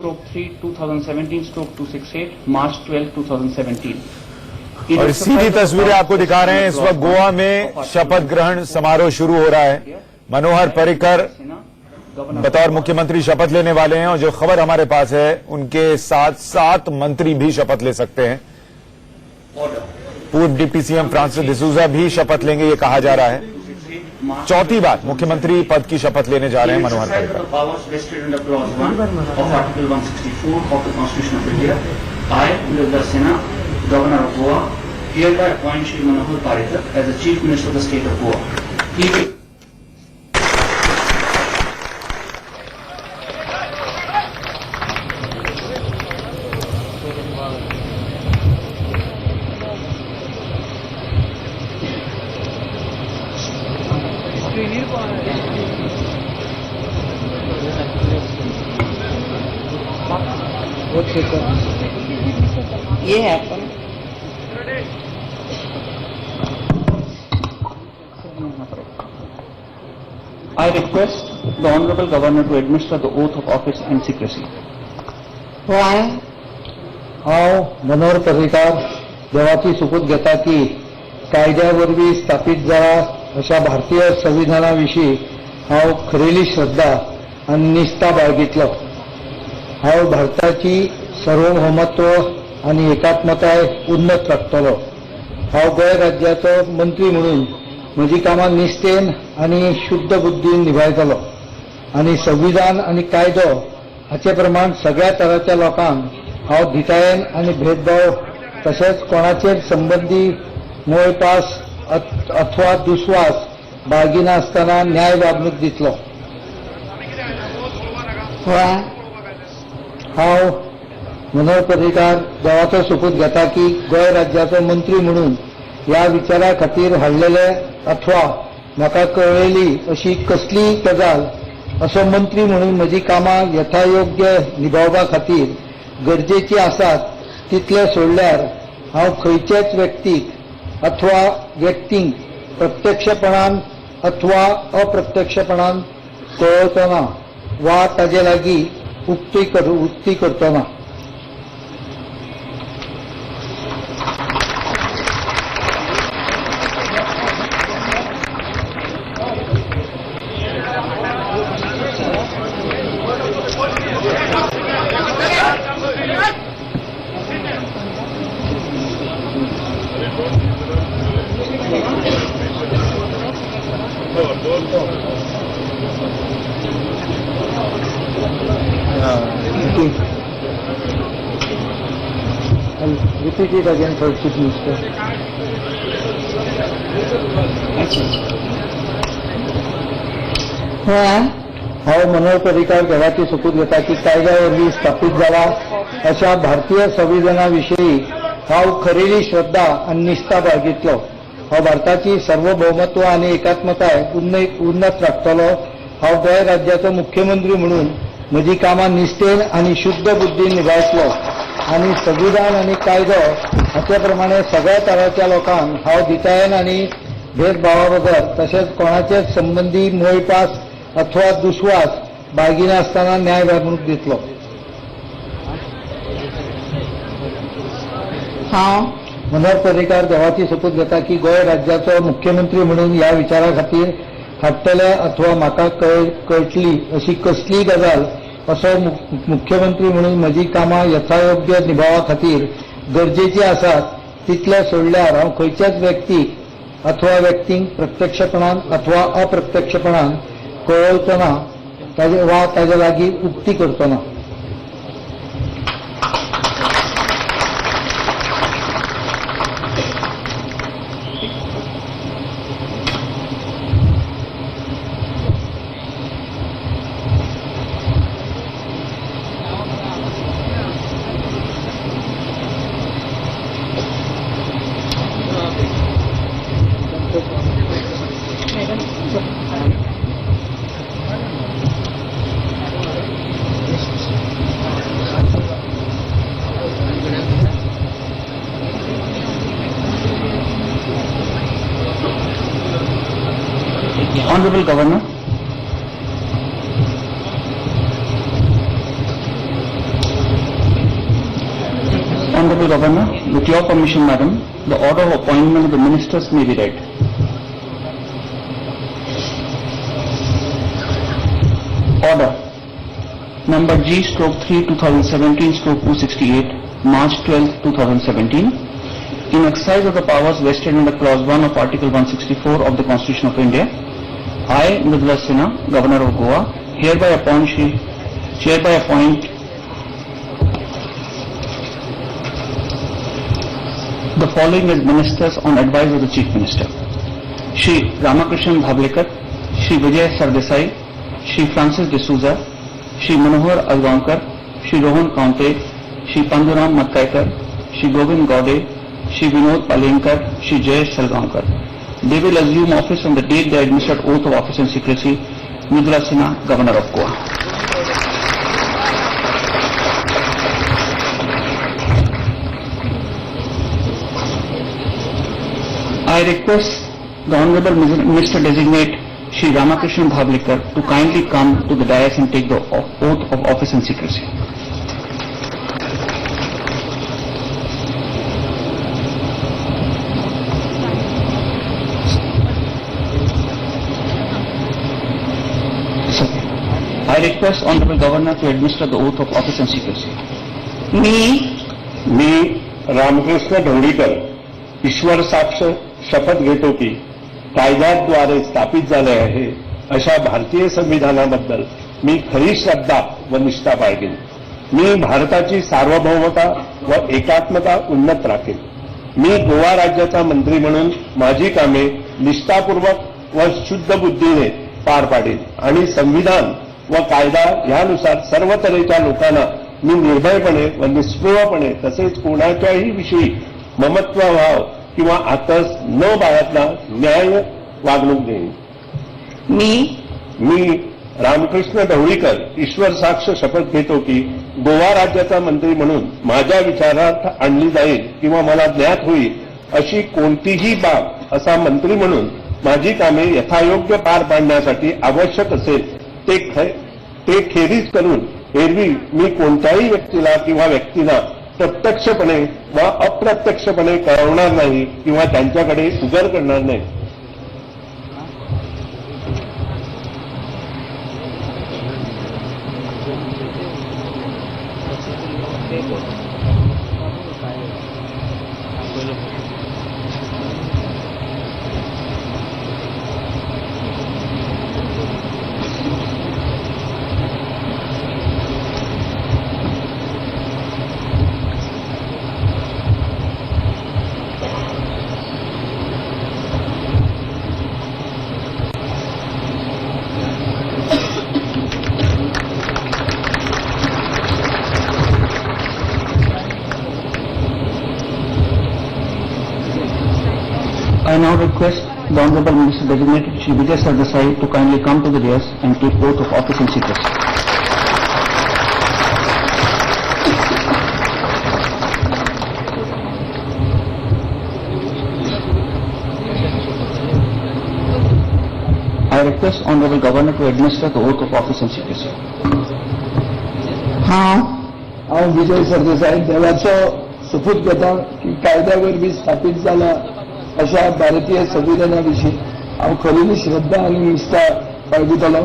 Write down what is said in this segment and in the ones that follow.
3/2017/268 March 12, 2017। और सीधी तस्वीरें आपको दिखा रहे हैं। इस वक्त गोवा में शपथ ग्रहण समारोह शुरू हो रहा है। मनोहर पर्रिकर बतौर मुख्यमंत्री शपथ लेने वाले हैं और जो खबर हमारे पास है उनके साथ 7 मंत्री भी शपथ ले सकते हैं। पूर्व डिप्टी सीएम फ्रांसिस डिसूजा भी शपथ लेंगे, ये कहा जा रहा है। चौथी बार मुख्यमंत्री पद की शपथ लेने जा रहे हैं Manohar Parrikar. Governor of Goa, hereby appoint Shri Manohar Parrikar as the Chief Minister of the State of Goa. He will ये है अपन I request the Honorable Governor to administer the oath of office and secrecy. Why? हांव मनोहर पर्रिकर देवाची सुपूत घेता की कायद्या वरवीं स्थापीत जाला अशा भारतीय संविधानाविशीं हांव खरेली श्रद्धा आनी निश्ठा बाळगितलो। हांव भारताची सार्वभौमत्व आनी एकात्मताय उन्नत राखतलो। हांव गोंय राज्याचो मंत्री म्हणून म्हजी कामां निश्ठेन आनी शुद्ध बुद्दीन निभायतलो आनी संविधान आनी कायदो हाचे प्रमाण सगळ्या तराच्या लोकांक हांव धिटायेन आनी भेदभाव तशेंच कोणाचेर संबंधी मोळपास अथवा दुस्वास बाळगिनासतना न्याय वागणूक दितलो। हांव मनोहर पर्रिकर देवाचो सोपूत घेता की गोंय राज्याचो मंत्री म्हणून ह्या विचारा खातीर हाडलेले अथवा म्हाका कळयली अशी कसलीय गजाल असो मंत्री म्हणून म्हजी कामां यथायोग्य निभावपा खातीर गरजेची आसात तितले सोडल्यार हांव खंयचेच व्यक्तीक अथवा व्यक्तींक प्रत्यक्षपणान अथवा अप्रत्यक्षपणान कळवचो ना वा ताजे लागीं उक्ती करचो ना। Repeat it again for Chief Minister. हांव मनोहर पर्रिकर देवाची सुपूत घेता की कायद्या वरवीं स्थापीत जाला अशा भारतीय संविधानाविशीं हांव खरेली श्रद्धा आनी निश्ठा बाळगितलो। हांव भारताची सार्वभौमत्व आनी एकात्मताय उन्नत राखतलो। हांव गोंय राज्याचो मुख्यमंत्री म्हणून म्हजी कामां निश्ठेन आनी शुद्ध बुद्दीन निभायतलो आनी संविधान आनी कायदो हाचे प्रमाणे सगळ्या तराच्या लोकांक हांव धिटायेन आनी भेदभावा बगर तशेंच कोणाचेच संबंधी मोळपास अथवा दुस्वास बाळगिनासतना न्याय वागणूक दितलो। हांव मनोहर पर्रिकर देवाची सोपूत घेता की गोंय राज्याचो मुख्यमंत्री म्हणून ह्या विचारा खातीर हाडटले अथवा म्हाका कळटली अशी कसलीय गजाल असो मुख्यमंत्री म्हणून म्हजी कामां यथायोग्य निभावपा खातीर गरजेची आसात तितले सोडल्यार हांव खंयच्याच व्यक्तीक अथवा व्यक्तींक प्रत्यक्षपणान अथवा अप्रत्यक्षपणान कळवचो ना वा ताजे लागीं उक्ती करचो ना। Honorable Governor, Honorable Governor, with your permission, Madam, the order of appointment of the ministers may be read. Order number G/3/2017/268, March 12, 2017. In exercise of the powers vested under Clause 1 of Article 164 of the Constitution of India, I, Mridula Sinha, Governor of Goa, hereby appoint the following as ministers on advice of the Chief Minister: Shri Ramakrishnan Bhavlekar, Shri Vijay Sardesai, Shri Francis D'Souza, Shri Manohar Algaonkar, Shri Rohan Kaunte, Shri Panduram Matkaikar, Shri Govind Gaude, Shri Vinod Palenkar, Shri Jayesh Salgaonkar. They will assume office on the date they administered oath of office and secrecy. Mridula Sinha, Governor of Goa. I request the Honorable Minister Designate Shri Ramakrishnan Bhavlekar to kindly come to the dais and take the oath of office and secrecy. I request Honorable Governor to administer the oath of office and secrecy. मी रामकृष्ण ढवळीकर ईश्वर साक्ष शपथ घेतो की कायद्याद्वारे स्थापित झाले आहे अशा भारतीय संविधानाबद्दल मी खरी श्रद्धा व निष्ठा बाळगेन. मी भारताची सार्वभौमता व एकात्मता उन्नत राखेन. मी गोवा राज्याचा मंत्री म्हणून माझी कामे निष्ठापूर्वक व शुद्ध बुद्धीने पार पाडेन आणि संविधान व कायदा यानुसार सर्व तऱ्हेच्या लोकांना मी निर्भयपणे व निस्पृहपणे तसेच कोणाच्याही विषयी ममत्वभाव किंवा आतस न बाळगता न्याय वागणूक देईन. मी रामकृष्ण ढवळीकर ईश्वर साक्ष शपथ घेतो की गोवा राज्याचा मंत्री म्हणून माझ्या विचारार्थ आणली जाईल किंवा मला ज्ञात होईल अशी कोणतीही बाब असा मंत्री म्हणून माझी कामे यथायोग्य पार पाडण्यासाठी आवश्यक असेल ते खेरीज करून एरवी मी कोणत्याही व्यक्तीला किंवा व्यक्तींना प्रत्यक्षपणे वा अप्रत्यक्षपणे कळवणार नाही किंवा त्यांच्याकडे उघड करणार नाही. I now request the Honorable Minister Designated Shri Vijay Sardesai to kindly come to the dais and take oath of office and secrecy. I request Honorable Governor to administer the oath of office and secrecy. हांव विजय सरदेसाई देवाचो सुपूत घेता की कायद्या वरवीं स्थापीत जाला अशा भारतीय संविधाना विशीं हांव खरी श्रद्धा आनी निश्ठा बाळगीतलो.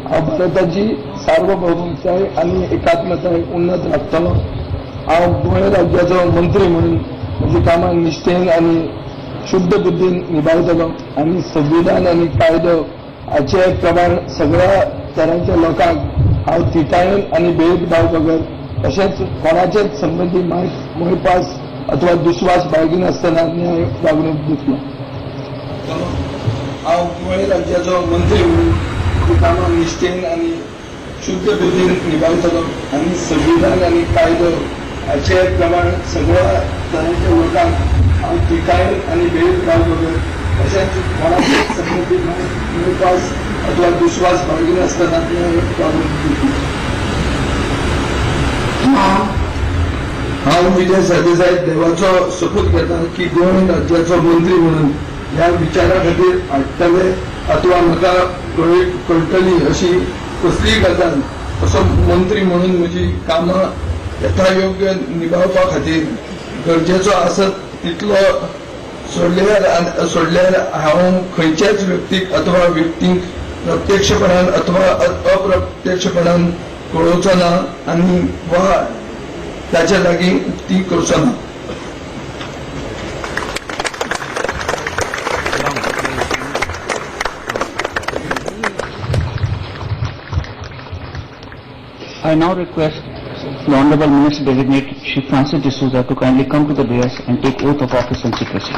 हांव भारताची सार्वभौमताय आनी एकात्मताय उन्नत राखतलो. हांव गोंय राज्याचो मंत्री म्हणून म्हजी कामां निश्ठेन आनी शुद्ध बुद्धीन निभावतलो आनी संविधान आनी कायदो हाचे प्रमाण सगळ्या तरांच्या लोकांक हांव तिटायेन आनी भेदभाव बगर तशेंच कोणाचेच संबंधी मोयपास अथवा दुस्वास बाळगिनासतना न्याय वागणूक दितलो. हांव गोंय राज्याचो मंत्री म्हणून ही कामां निश्ठेन आनी शुद्ध बुद्धीन निभावतलो आनी संविधान आनी कायदो हाचे प्रमाण सगळ्या तरांच्या लोकांक हांव तिटायेन आनी भेदभाव बगर तशेंच कोणाचेच संबंधी मोयपास अथवा दुस्वास बाळगिनासतना न्याय वागणूक दितलो. हांव विजय सरदेसाई देवाचो शपथ घेता की गोंय राज्याचो मंत्री म्हणून ह्या विचारा खातीर हाडटले अथवा म्हाका कळटली अशी कसलीय गजाल असो मंत्री म्हणून म्हजी कामां यथायोग्य निभावपा खातीर गरजेचो आसत तितलो सोडल्यार हांव खंयच्याच व्यक्तीक अथवा व्यक्तीक प्रत्यक्षपणान अथवा अप्रत्यक्षपणान कळोवचो ना आनी वा ताच्या लागीं ती करचो ना. I now request the Honorable Minister Designate Shri Francis D'Souza to kindly come to the dais and take oath of office and secrecy.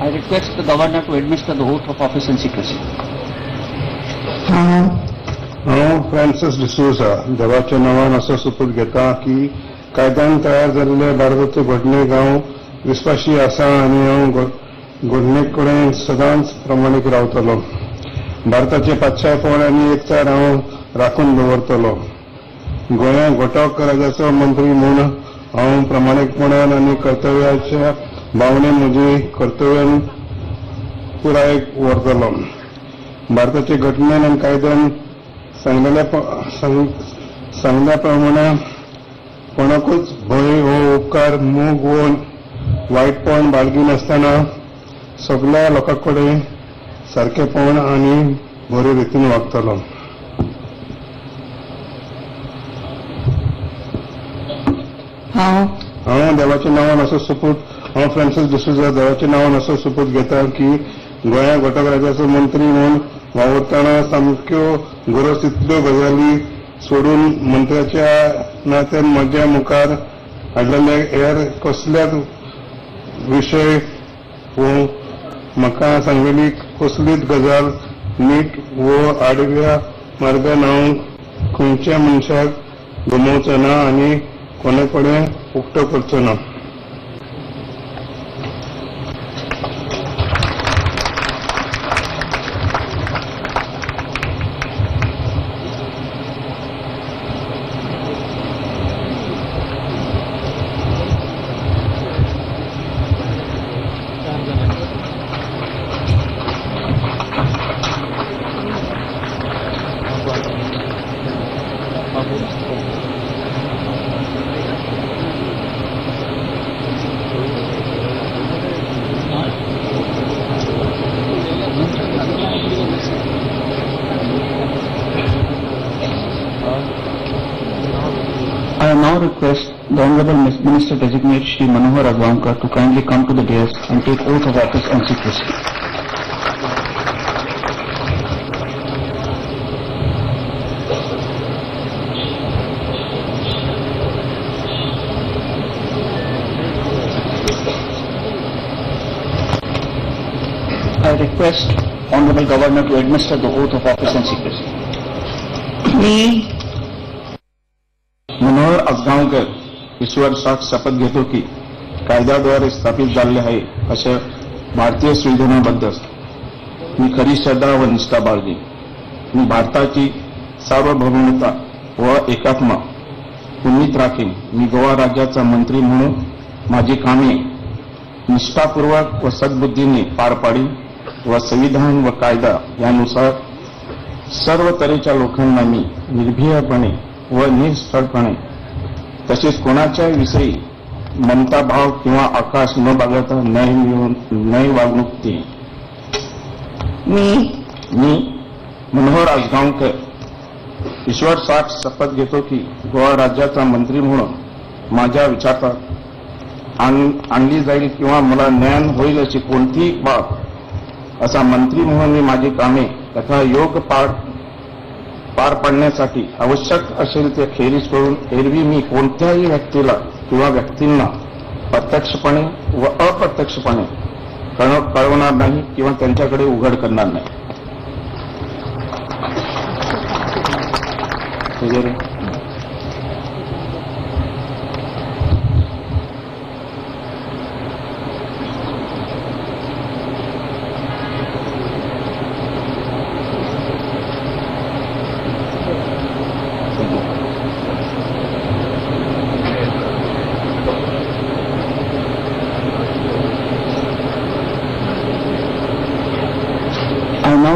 I request the Governor to administer the oath of office and secrecy. हांव Francis D'Souza देवाच्या नांवान असो शपथ घेता की कायद्यान तयार जाल्ले भारताचे घडणूक हांव विस्वाशी आसा आनी हांव घडणूक कडेन सदांच प्रामाणीक रावतलो. भारताचे पातशायपण आनी एकचार हांव राखून दवरतलो. गोंया घटक राज्याचो मंत्री म्हूण हांव प्रामाणीकपणान आनी कर्तव्याच्या भावनेन म्हजी कर्तव्यान पुराय व्हरतलो. भारताचे घटनेन आनी कायद्यान सांगल्या प्रमाणे कोणाकूच भंय हो उपकार मोग वो वायटपण बाळगी नासतना सगळ्या लोकां कडेन सारकेपण आनी बरे रितीन वागतलो. हांव देवाच्या नांवान असो हांव फ्रांसिस डिसोजा देवाच्या नांवान असो शपथ घेता की गोंया घटक राज्याचो मंत्री म्हूण वावरतना सामक्यो गरज तितल्यो गजाली सोडून मंत्र्याच्या नात्यान म्हज्या मुखार हाडलेले हेर कसल्याच विशय वो म्हाका सांगलेली कसलीच गजाल नीट वो आडव्या मार्गान हांव खंयच्या मनशाक गमोवचो ना आनी कोणे कडेन उक्तो करचो ना. I now request the Honorable Minister Designate Shri Manohar Aggaonkar to kindly come to the dais and take oath of office and secrecy. I request Honorable Governor to administer the oath of office and secrecy. मी मनोहर अजगावकर ईश्वर साथ शपथ घेतो की कायद्याद्वारे स्थापित झाले आहे अशा भारतीय संविधानाबद्दल मी खरी श्रद्धा व निष्ठा बाळगेन. मी भारताची सार्वभौमता व एकात्मा पुनीत राखीन. मी गोवा राज्याचा मंत्री म्हणून माझी कामे निष्ठापूर्वक व सद्बुद्धीने पार पाडीन व संविधान व कायदा यानुसार सर्व तऱ्हेच्या लोकांना मी निर्भीयपणे व निष्ठळपणे तसेच कोणाच्या विषयी ममता भाव किंवा आकाश न बाळगता न्याय वागणूक देईन. मी मनोहर अजगावकर ईश्वर साठ शपथ घेतो की गोवा राज्याचा मंत्री म्हणून माझ्या विचारात आणली जाईल किंवा मला ज्ञान होईल अशी कोणतीही बाब असा मंत्री म्हणून मी माझी कामे तथा योग पार पाडण्यासाठी आवश्यक असेल ते खेरीज करून एरवी मी कोणत्याही व्यक्तीला किंवा व्यक्तींना प्रत्यक्षपणे व अप्रत्यक्षपणे कळवणार नाही किंवा त्यांच्याकडे उघड करणार नाही.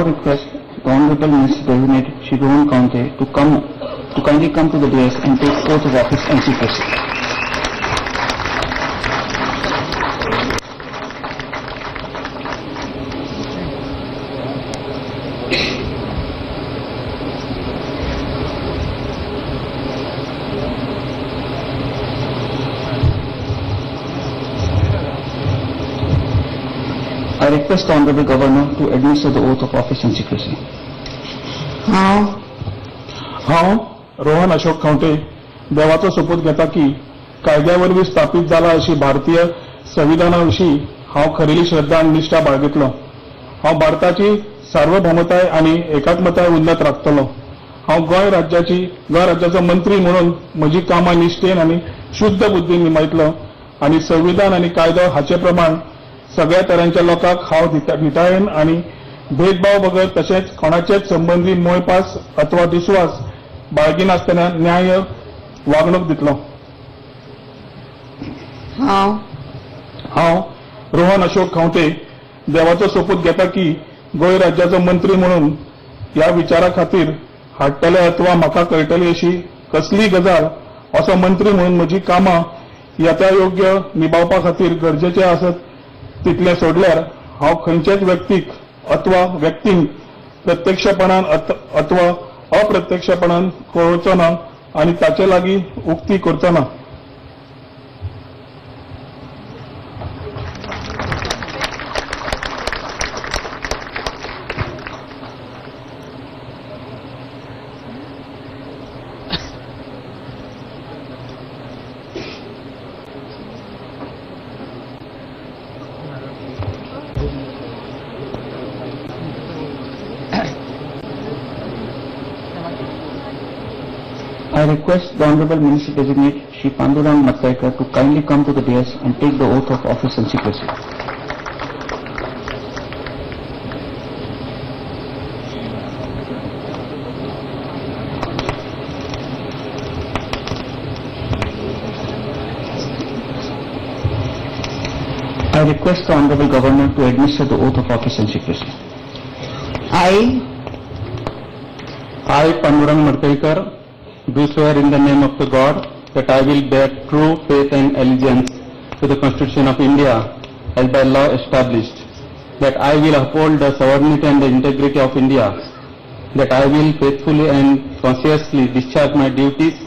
request the Honorable Minister Designate Shri Rohan Kaunte to kindly come to the dais and take oath of office and secrecy. I request the Honorable Governor to administer the oath of office and secrecy. हांव रोहन अशोक खावटे देवाचो सोपूत घेता की कायद्यावरवी स्थापीत जाला अशी भारतीय संविधाना विशीं हांव खरेली श्रद्धा आनी निश्ठा बाळगितलो. हांव भारताची सार्वभौमताय आनी एकात्मताय उन्नत राखतलो. हांव गोंय राज्याचो मंत्री म्हणून म्हजी कामां निश्ठेन आनी शुद्ध बुद्दीन निमायतलो आनी संविधान आनी कायदो हाचे प्रमाण सगळ्या तरांच्या लोकांक हांव धिटायेन आनी भेदभाव बगर तशेंच कोणाचेच संबंधी मोयपास अथवा दुस्वास बाळगिनासतना न्याय वागणूक दितलो. हांव रोहन अशोक खावटे देवाचो सोपूत घेता की गोंय राज्याचो मंत्री म्हणून ह्या विचारा खातीर हाडटले अथवा म्हाका कळटली अशी कसलीय गजाल असो मंत्री म्हणून म्हजी कामां यथायोग्य निभावपा खातीर गरजेचे आसत तितले सोडल्यार हांव खंयचेच व्यक्तीक अथवा व्यक्तींक प्रत्यक्षपणान अथवा अप्रत्यक्षपणान कळोवचो ना आनी ताचे लागीं उक्ती करचो ना. I request the Honorable Minister Designate Shri Pandurang Matkaikar to kindly come to the dais and take the oath of office and secrecy. I request the Honorable Governor to administer the oath of office and secrecy. I, Pandurang Matkaikar, do swear in the name of the God that I will bear true faith and allegiance to the Constitution of India as by law established, that I will uphold the sovereignty and the integrity of India, that I will faithfully and conscientiously discharge my duties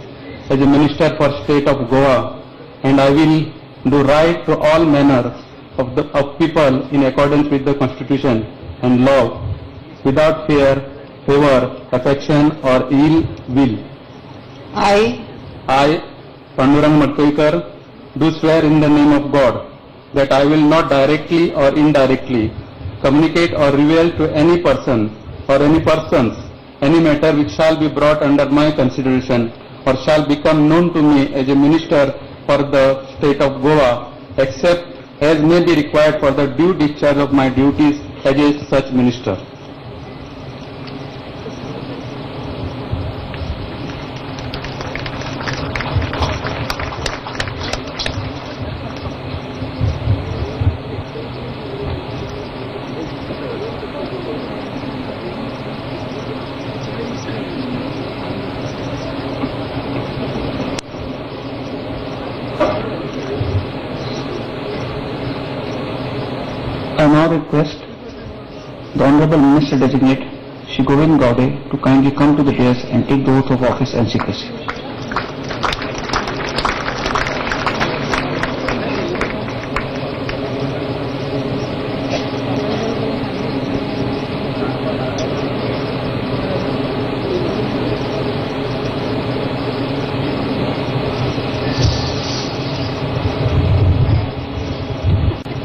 as a Minister for State of Goa, and I will do right to all manner of people in accordance with the Constitution and law, without fear, favor, affection or ill will. I, Pandurang Matkaikar, do swear in the name of God that I will not directly or indirectly communicate or reveal to any person or any persons any matter which shall be brought under my consideration or shall become known to me as a minister for the state of Goa, except as may be required for the due discharge of my duties as a such minister. I now request the Honorable Minister Designate Shri Govind Gaude to kindly come to the dais and take the oath of office and secrecy.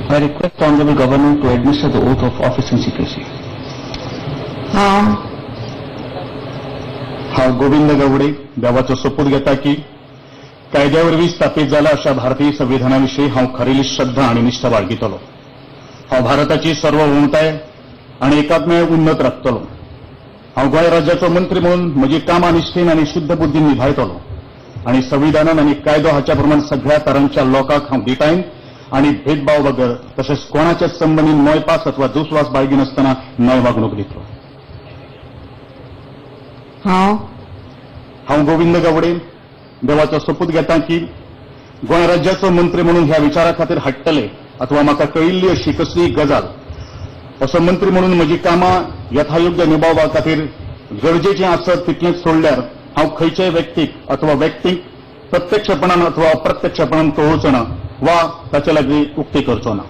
I request the Honorable Governor to administer the oath of office and secrecy. हा गोविंद गवडे देवाचो सोपूत घेता की कायद्यावरवी स्थापीत जाला अशा भारतीय संविधानाविषयी हांव खरेली श्रद्धा आनी निश्ठा बाळगितलो. हांव भारताची सार्वभौमताय आनी एकात्मताय उन्नत राखतलो. हांव गोंय राज्याचो मंत्री म्हणून म्हजी कामां निश्ठेन आनी शुद्ध बुद्दीन निभायतलो आनी संविधानान आनी कायदो हाच्या प्रमाण सगळ्या तरांच्या लोकांक हांव दिटायन आनी भेदभाव बगर तशेंच कोणाचेच संबंदीन मोयपास अथवा दुस्वास बाळगिनासतना न्याय वागणूक दितलो. हांव गोविंद गावडे देवाचो सोपूत घेता की गोंय राज्याचो मंत्री म्हणून ह्या विचारा खातीर हाडटले अथवा म्हाका कळिल्ली अशी कसलीय गजाल असो मंत्री म्हणून म्हजी कामां यथायोग्य निभावपा खातीर गरजेचें आसत तितलेंच सोडल्यार हांव खंयच्याय व्यक्तीक अथवा व्यक्तीक प्रत्यक्षपणान अथवा अप्रत्यक्षपणान कळोवचो ना वा ताचे लागीं उक्ती करचो ना.